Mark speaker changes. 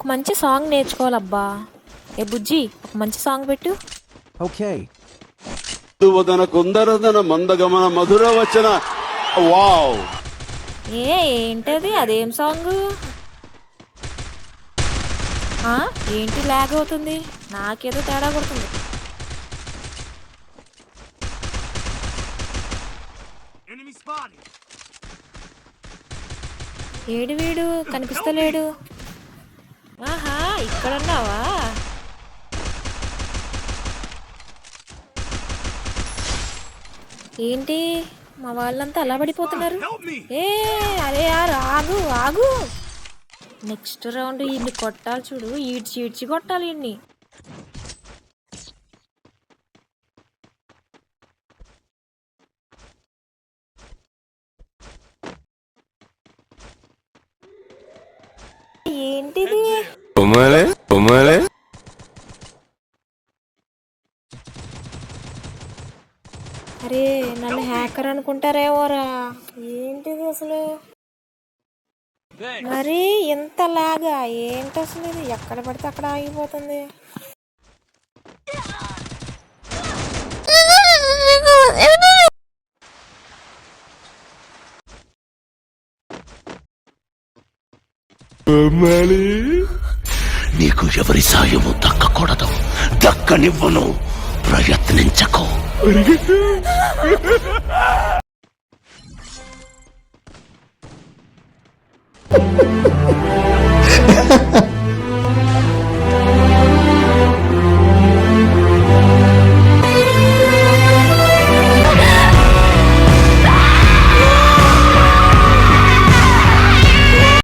Speaker 1: ఒక మంచి సాంగ్ నేర్చుకోవాలబ్బా. ఏ బుజ్జి, ఒక మంచి సాంగ్ పెట్టు.
Speaker 2: ఓకే.
Speaker 3: వదన కుందరదన మందగమన మధుర వచన. వావ్,
Speaker 1: ఏంటది? అదేం సాంగ్? ఏంటి లాగ్ అవుతుంది? నాకేదో తేడా కొడుతుంది. ఏడు వీడు కనిపిస్తలేడు. ఆహా, ఇక్కడున్నావా? ఏంటి మా వాళ్ళంతా అలా పడిపోతున్నారు? అరే యార్, ఆగు ఆగు. నెక్స్ట్ రౌండ్ ఇన్ని కొట్టాలి చూడు, ఈడ్చి ఈడ్చి కొట్టాలి ఇన్ని. ఏంటిది? అరే, నన్ను హ్యాకర్ అనుకుంటారేమోరా. ఏంటిది అసలు? మరి ఎంత లాగా ఏంటి అసలు? ఇది ఎక్కడ పడితే అక్కడ ఆగిపోతుంది.
Speaker 4: నీకు ఎవరి సాయము దక్కకూడదు, దక్కనివ్వను. ప్రయత్నించకు.